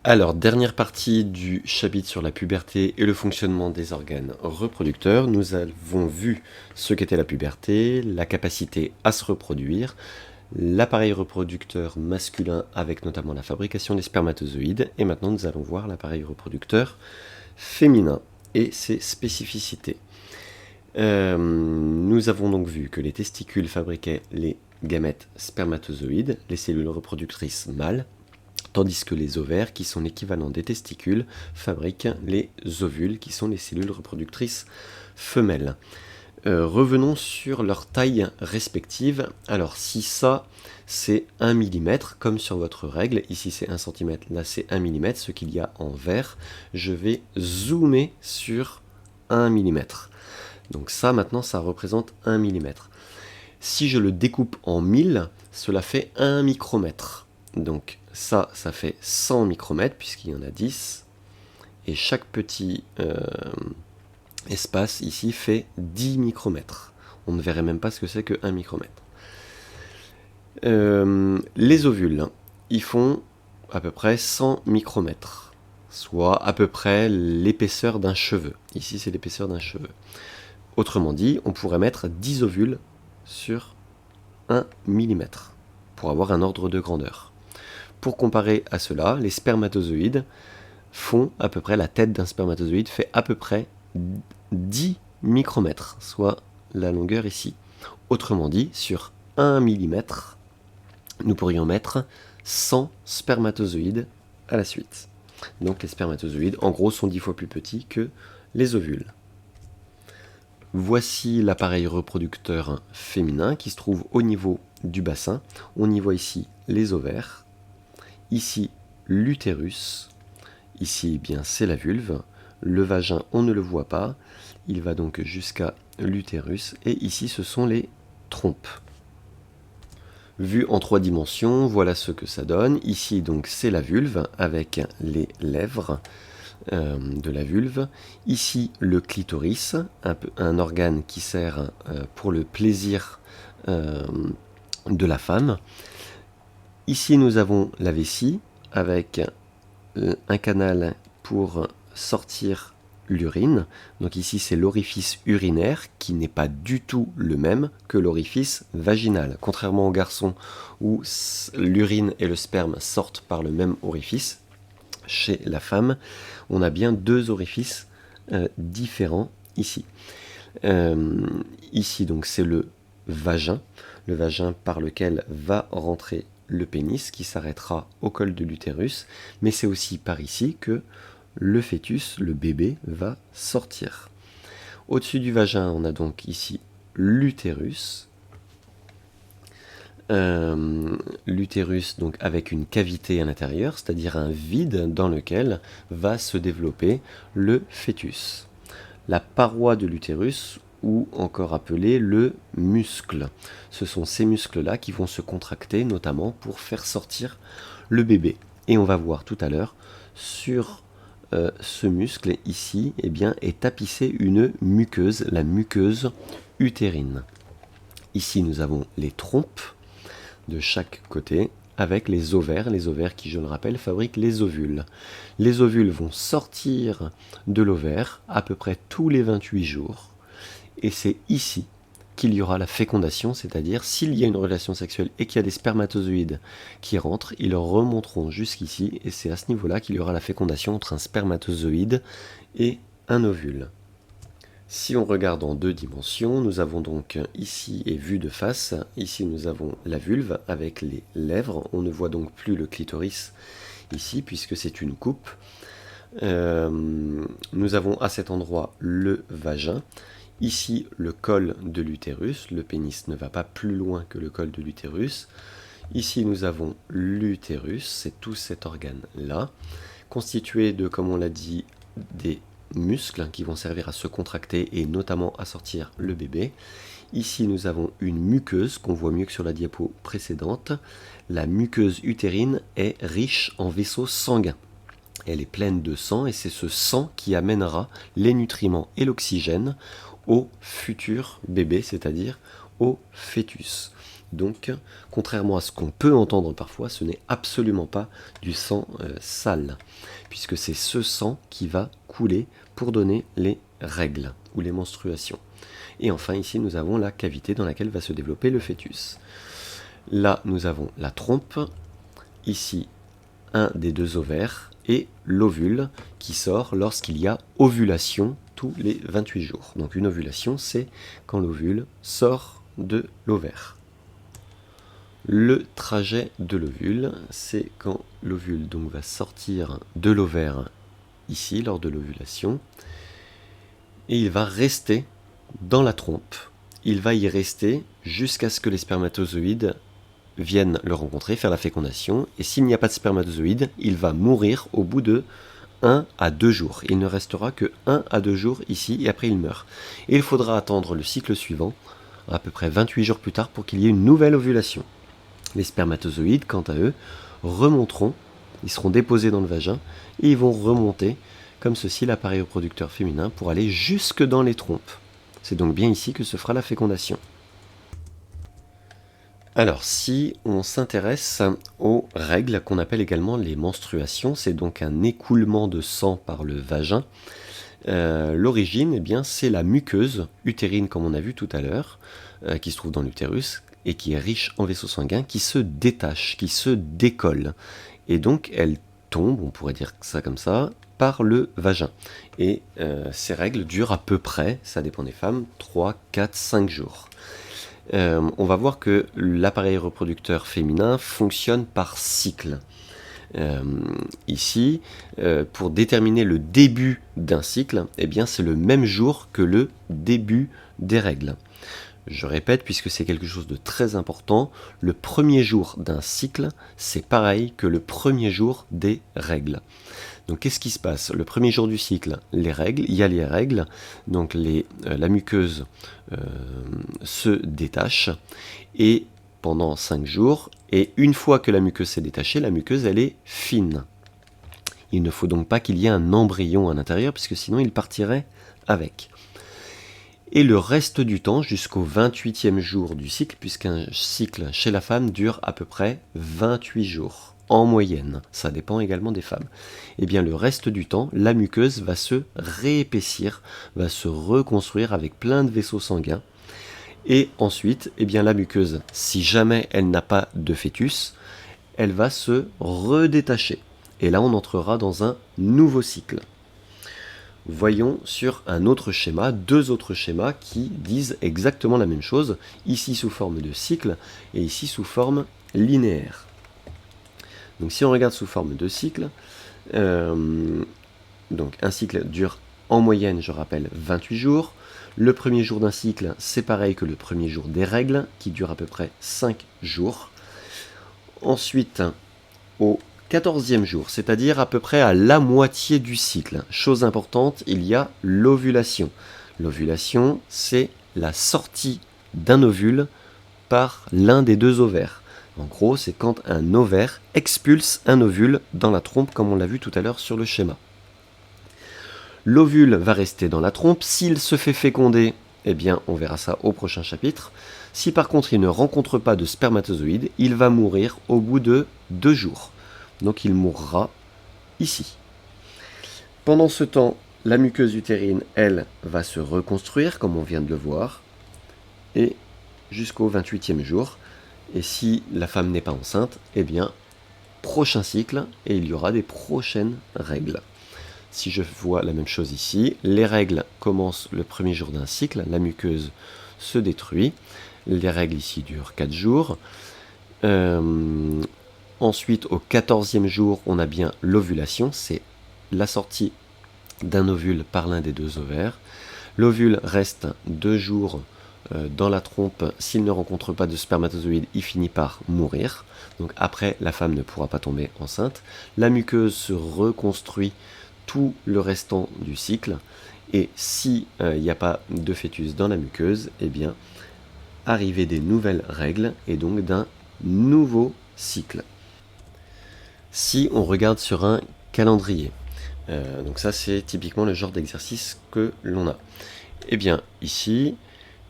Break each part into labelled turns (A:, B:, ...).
A: Alors, dernière partie du chapitre sur la puberté et le fonctionnement des organes reproducteurs. Nous avons vu ce qu'était la puberté, la capacité à se reproduire, l'appareil reproducteur masculin avec notamment la fabrication des spermatozoïdes. Et maintenant, nous allons voir l'appareil reproducteur féminin et ses spécificités. Nous avons donc vu que les testicules fabriquaient les gamètes spermatozoïdes, les cellules reproductrices mâles, tandis que les ovaires, qui sont l'équivalent des testicules, fabriquent les ovules, qui sont les cellules reproductrices femelles. Revenons sur leur taille respective. Alors si ça, c'est 1 mm, comme sur votre règle, ici c'est 1 cm, là c'est 1 mm, ce qu'il y a en vert, je vais zoomer sur 1 mm. Donc ça, maintenant, ça représente 1 mm. Si je le découpe en 1000, cela fait 1 micromètre. Donc ça fait 100 micromètres, puisqu'il y en a 10. Et chaque petit espace ici fait 10 micromètres. On ne verrait même pas ce que c'est que 1 micromètre. Les ovules, ils font à peu près 100 micromètres, soit à peu près l'épaisseur d'un cheveu. Ici, c'est l'épaisseur d'un cheveu. Autrement dit, on pourrait mettre 10 ovules sur 1 mm pour avoir un ordre de grandeur. Pour comparer à cela, les spermatozoïdes font à peu près, la tête d'un spermatozoïde fait à peu près 10 micromètres, soit la longueur ici. Autrement dit, sur 1 mm, nous pourrions mettre 100 spermatozoïdes à la suite. Donc les spermatozoïdes, en gros, sont 10 fois plus petits que les ovules. Voici l'appareil reproducteur féminin qui se trouve au niveau du bassin. On y voit ici les ovaires, ici l'utérus, ici eh bien c'est la vulve, le vagin on ne le voit pas, il va donc jusqu'à l'utérus, et ici ce sont les trompes. Vu en 3 dimensions, voilà ce que ça donne. Ici donc c'est la vulve avec les lèvres de la vulve. Ici le clitoris, un organe qui sert pour le plaisir de la femme. Ici nous avons la vessie avec un canal pour sortir l'urine. Donc ici c'est l'orifice urinaire qui n'est pas du tout le même que l'orifice vaginal. Contrairement aux garçons où l'urine et le sperme sortent par le même orifice, chez la femme, on a bien 2 orifices différents ici. Ici, donc, c'est le vagin par lequel va rentrer le pénis qui s'arrêtera au col de l'utérus, mais c'est aussi par ici que le fœtus, le bébé, va sortir. Au-dessus du vagin, on a donc ici l'utérus. L'utérus donc avec une cavité à l'intérieur, c'est-à-dire un vide dans lequel va se développer le fœtus. La paroi de l'utérus, ou encore appelé le muscle. Ce sont ces muscles-là qui vont se contracter notamment pour faire sortir le bébé. Et on va voir tout à l'heure sur ce muscle ici eh bien, est tapissée une muqueuse, la muqueuse utérine. Ici nous avons les trompes de chaque côté, avec les ovaires qui, je le rappelle, fabriquent les ovules. Les ovules vont sortir de l'ovaire à peu près tous les 28 jours, et c'est ici qu'il y aura la fécondation, c'est-à-dire s'il y a une relation sexuelle et qu'il y a des spermatozoïdes qui rentrent, ils remonteront jusqu'ici, et c'est à ce niveau-là qu'il y aura la fécondation entre un spermatozoïde et un ovule. Si on regarde en 2 dimensions, nous avons donc ici, et vu de face, ici nous avons la vulve avec les lèvres. On ne voit donc plus le clitoris ici puisque c'est une coupe. Nous avons à cet endroit le vagin. Ici le col de l'utérus, le pénis ne va pas plus loin que le col de l'utérus. Ici nous avons l'utérus, c'est tout cet organe-là, constitué de, comme on l'a dit, des muscles qui vont servir à se contracter et notamment à sortir le bébé. Ici nous avons une muqueuse qu'on voit mieux que sur la diapo précédente. La muqueuse utérine est riche en vaisseaux sanguins. Elle est pleine de sang et c'est ce sang qui amènera les nutriments et l'oxygène au futur bébé, c'est-à-dire au fœtus. Donc, contrairement à ce qu'on peut entendre parfois, ce n'est absolument pas du sang sale, puisque c'est ce sang qui va couler pour donner les règles ou les menstruations. Et enfin, ici, nous avons la cavité dans laquelle va se développer le fœtus. Là, nous avons la trompe, ici, un des deux ovaires, et l'ovule qui sort lorsqu'il y a ovulation tous les 28 jours. Donc une ovulation, c'est quand l'ovule sort de l'ovaire. Le trajet de l'ovule, c'est quand l'ovule donc va sortir de l'ovaire ici lors de l'ovulation et il va rester dans la trompe. Il va y rester jusqu'à ce que les spermatozoïdes viennent le rencontrer, faire la fécondation, et s'il n'y a pas de spermatozoïdes, il va mourir au bout de 1 à 2 jours. Il ne restera que 1 à 2 jours ici et après il meurt. Et il faudra attendre le cycle suivant, à peu près 28 jours plus tard, pour qu'il y ait une nouvelle ovulation. Les spermatozoïdes, quant à eux, remonteront, ils seront déposés dans le vagin et ils vont remonter, comme ceci, l'appareil reproducteur féminin pour aller jusque dans les trompes. C'est donc bien ici que se fera la fécondation. Alors, si on s'intéresse aux règles qu'on appelle également les menstruations, c'est donc un écoulement de sang par le vagin. L'origine, eh bien, c'est la muqueuse utérine, comme on a vu tout à l'heure, qui se trouve dans l'utérus et qui est riche en vaisseaux sanguins, qui se détache, qui se décolle. Et donc, elle tombe, on pourrait dire ça comme ça, par le vagin. Et ces règles durent à peu près, ça dépend des femmes, 3, 4, 5 jours. On va voir que l'appareil reproducteur féminin fonctionne par cycle. Ici, pour déterminer le début d'un cycle, eh bien, c'est le même jour que le début des règles. Je répète, puisque c'est quelque chose de très important, le premier jour d'un cycle, c'est pareil que le premier jour des règles. Donc qu'est-ce qui se passe? Le premier jour du cycle, il y a les règles, donc la muqueuse se détache, et pendant 5 jours, et une fois que la muqueuse s'est détachée, la muqueuse elle est fine. Il ne faut donc pas qu'il y ait un embryon à l'intérieur, puisque sinon il partirait avec. Et le reste du temps, jusqu'au 28e jour du cycle, puisqu'un cycle chez la femme dure à peu près 28 jours. En moyenne, ça dépend également des femmes. Et bien le reste du temps, la muqueuse va se réépaissir, va se reconstruire avec plein de vaisseaux sanguins. Et ensuite, eh bien la muqueuse, si jamais elle n'a pas de fœtus, elle va se redétacher. Et là, on entrera dans un nouveau cycle. Voyons sur un autre schéma, 2 autres schémas qui disent exactement la même chose, ici sous forme de cycle et ici sous forme linéaire. Donc si on regarde sous forme de cycle, donc un cycle dure en moyenne, je rappelle, 28 jours. Le premier jour d'un cycle, c'est pareil que le premier jour des règles, qui dure à peu près 5 jours. Ensuite, au 14e jour, c'est-à-dire à peu près à la moitié du cycle, chose importante, il y a l'ovulation. L'ovulation, c'est la sortie d'un ovule par l'un des 2 ovaires. En gros, c'est quand un ovaire expulse un ovule dans la trompe, comme on l'a vu tout à l'heure sur le schéma. L'ovule va rester dans la trompe. S'il se fait féconder, eh bien, on verra ça au prochain chapitre. Si par contre il ne rencontre pas de spermatozoïdes, il va mourir au bout de 2 jours. Donc il mourra ici. Pendant ce temps, la muqueuse utérine, elle, va se reconstruire, comme on vient de le voir, et jusqu'au 28e jour. Et si la femme n'est pas enceinte, eh bien, prochain cycle, et il y aura des prochaines règles. Si je vois la même chose ici, les règles commencent le premier jour d'un cycle, la muqueuse se détruit, les règles ici durent 4 jours. Ensuite, au 14e jour, on a bien l'ovulation, c'est la sortie d'un ovule par l'un des 2 ovaires. L'ovule reste 2 jours dans la trompe. S'il ne rencontre pas de spermatozoïdes, il finit par mourir. Donc après, la femme ne pourra pas tomber enceinte. La muqueuse se reconstruit tout le restant du cycle. Et si il n'y a pas de fœtus dans la muqueuse, eh bien, arrivée des nouvelles règles et donc d'un nouveau cycle. Si on regarde sur un calendrier, donc ça c'est typiquement le genre d'exercice que l'on a. Eh bien ici,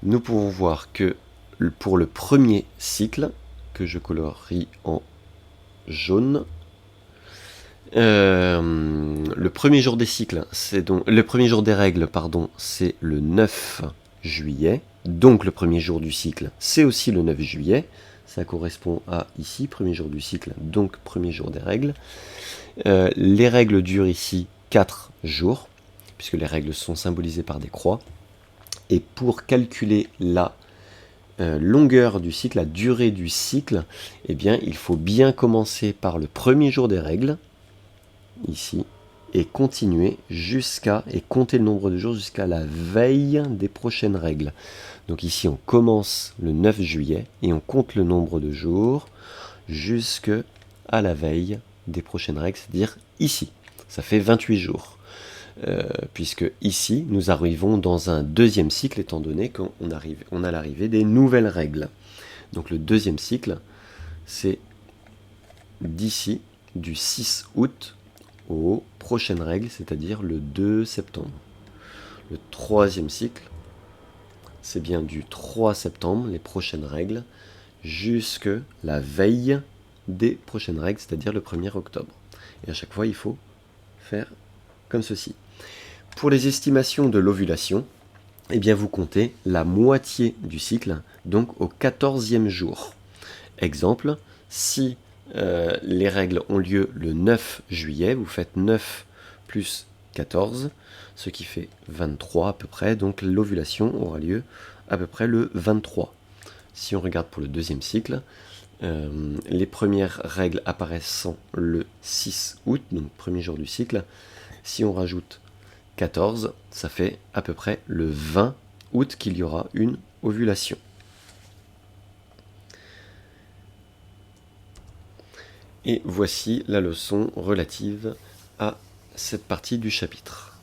A: nous pouvons voir que pour le premier cycle, que je colorie en jaune, le premier jour des cycles, c'est donc le premier jour des règles, pardon, c'est le 9 juillet. Donc le premier jour du cycle, c'est aussi le 9 juillet. Ça correspond à ici, premier jour du cycle, donc premier jour des règles. Les règles durent ici 4 jours, puisque les règles sont symbolisées par des croix. Et pour calculer la longueur du cycle, la durée du cycle, eh bien, il faut bien commencer par le premier jour des règles, ici, et continuer et compter le nombre de jours jusqu'à la veille des prochaines règles. Donc ici, on commence le 9 juillet et on compte le nombre de jours jusqu'à la veille des prochaines règles, c'est-à-dire ici. Ça fait 28 jours. Puisque ici, nous arrivons dans un deuxième cycle, étant donné qu'on a l'arrivée des nouvelles règles. Donc le deuxième cycle, c'est d'ici, du 6 août aux prochaines règles, c'est-à-dire le 2 septembre. Le troisième cycle, c'est bien du 3 septembre, les prochaines règles, jusque la veille des prochaines règles, c'est-à-dire le 1er octobre. Et à chaque fois, il faut faire comme ceci. Pour les estimations de l'ovulation, eh bien vous comptez la moitié du cycle, donc au 14e jour. Exemple, si les règles ont lieu le 9 juillet, vous faites 9 plus 14, ce qui fait 23 à peu près, donc l'ovulation aura lieu à peu près le 23. Si on regarde pour le deuxième cycle, les premières règles apparaissant le 6 août, donc premier jour du cycle. Si on rajoute 14, ça fait à peu près le 20 août qu'il y aura une ovulation. Et voici la leçon relative à cette partie du chapitre.